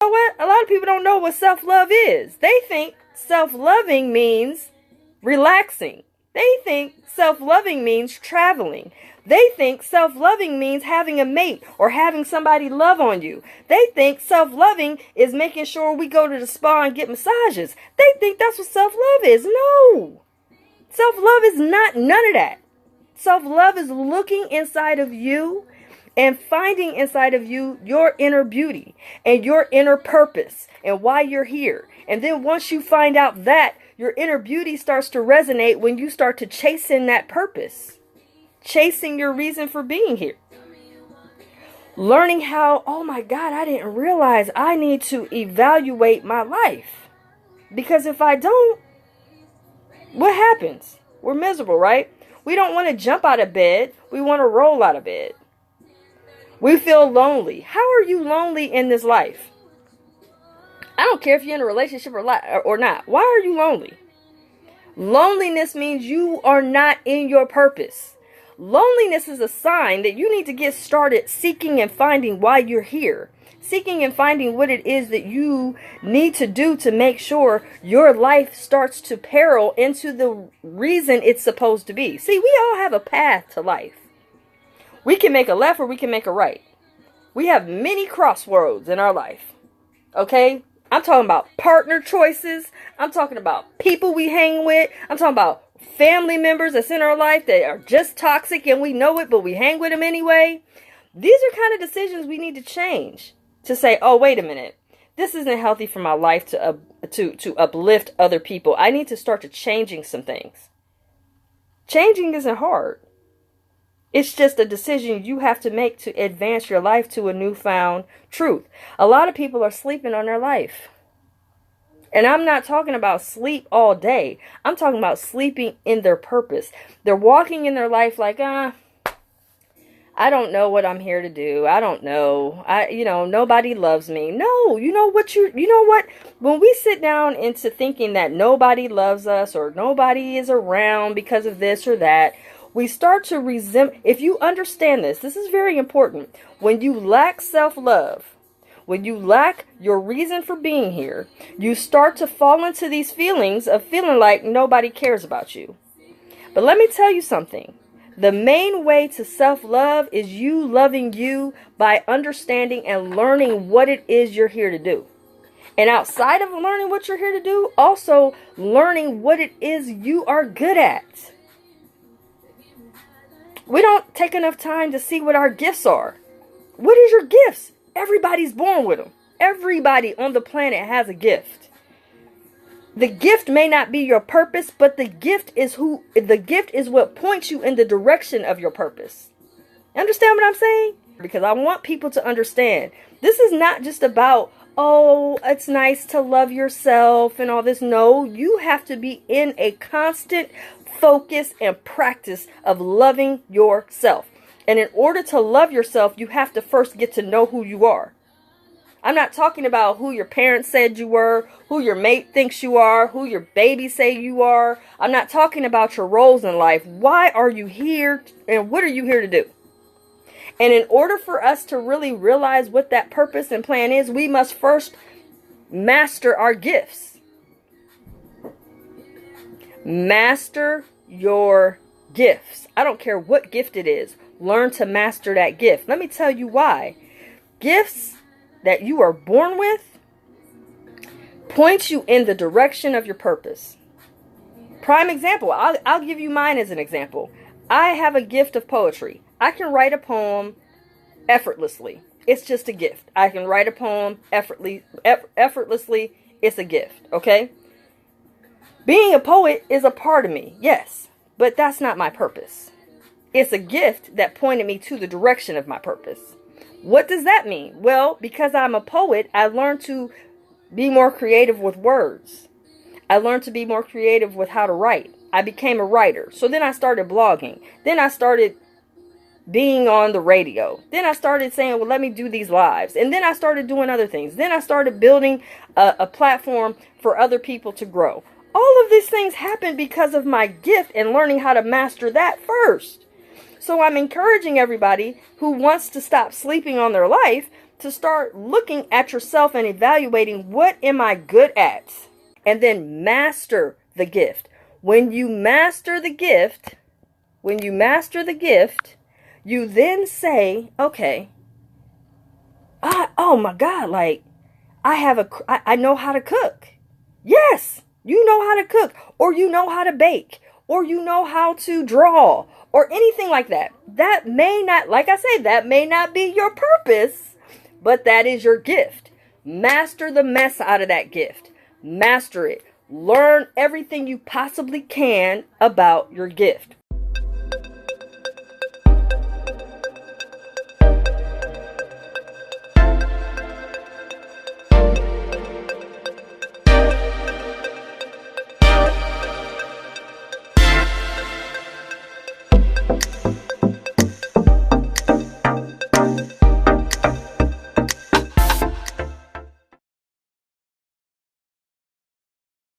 know what? A lot of people don't know what self-love is. They think self-loving means relaxing. They think self-loving means traveling. They think self-loving means having a mate or having somebody love on you. They think self-loving is making sure we go to the spa and get massages. They think that's what self-love is. No. Self-love is not none of that. Self-love is looking inside of you and finding inside of you your inner beauty and your inner purpose and why you're here. And then once you find out that, your inner beauty starts to resonate when you start to chase in that purpose. Chasing your reason for being here. Learning how, oh my God, I didn't realize I need to evaluate my life. Because if I don't, what happens? We're miserable, right? We don't want to jump out of bed. We want to roll out of bed. We feel lonely. How are you lonely in this life? I don't care if you're in a relationship or not. Why are you lonely? Loneliness means you are not in your purpose. Loneliness is a sign that you need to get started seeking and finding why you're here. Seeking and finding what it is that you need to do to make sure your life starts to peril into the reason it's supposed to be. See, we all have a path to life. We can make a left or we can make a right. We have many crossroads in our life. Okay? I'm talking about partner choices. I'm talking about people we hang with. I'm talking about family members that's in our life that are just toxic and we know it, but we hang with them anyway. These are kind of decisions we need to change to say, oh, wait a minute. This isn't healthy for my life to uplift other people. I need to start to changing some things. Changing isn't hard. It's just a decision you have to make to advance your life to a newfound truth. A lot of people are sleeping on their life. And I'm not talking about sleep all day. I'm talking about sleeping in their purpose. They're walking in their life like, I don't know what I'm here to do. I don't know. Nobody loves me. No, you know what? When we sit down into thinking that nobody loves us or nobody is around because of this or that, we start to resent. If you understand this is very important. When you lack self-love, when you lack your reason for being here, you start to fall into these feelings of feeling like nobody cares about you. But let me tell you something. The main way to self-love is you loving you by understanding and learning what it is you're here to do. And outside of learning what you're here to do, also learning what it is you are good at. We don't take enough time to see what our gifts are. What is your gifts? Everybody's born with them. Everybody on the planet has a gift. The gift may not be your purpose, but the gift is what points you in the direction of your purpose. Understand what I'm saying? Because I want people to understand. This is not just about, oh, it's nice to love yourself and all this. No, you have to be in a constant focus and practice of loving yourself. And in order to love yourself, you have to first get to know who you are. I'm not talking about who your parents said you were, who your mate thinks you are, who your baby say you are. I'm not talking about your roles in life. Why are you here and what are you here to do? And in order for us to really realize what that purpose and plan is, we must first master our gifts. Master your gifts. I don't care what gift it is. Learn to master that gift. Let me tell you why. Gifts that you are born with point you in the direction of your purpose. Prime example. I'll give you mine as an example. I have a gift of poetry. I can write a poem effortlessly. It's just a gift. I can write a poem effortlessly. It's a gift. Okay? Being a poet is a part of me. Yes. But that's not my purpose. It's a gift that pointed me to the direction of my purpose. What does that mean? Well, because I'm a poet, I learned to be more creative with words. I learned to be more creative with how to write. I became a writer. So then I started blogging. Then I started being on the radio. Then I started saying, well, let me do these lives. And then I started doing other things. Then I started building a platform for other people to grow. All of these things happened because of my gift and learning how to master that first. So I'm encouraging everybody who wants to stop sleeping on their life to start looking at yourself and evaluating, what am I good at? And then master the gift. When you master the gift, you then say, okay, oh my God, like I know how to cook. Yes, you know how to cook, or you know how to bake, or you know how to draw, or anything like that. That may not, like I say, that may not be your purpose, but that is your gift. Master the mess out of that gift. Master it. Learn everything you possibly can about your gift.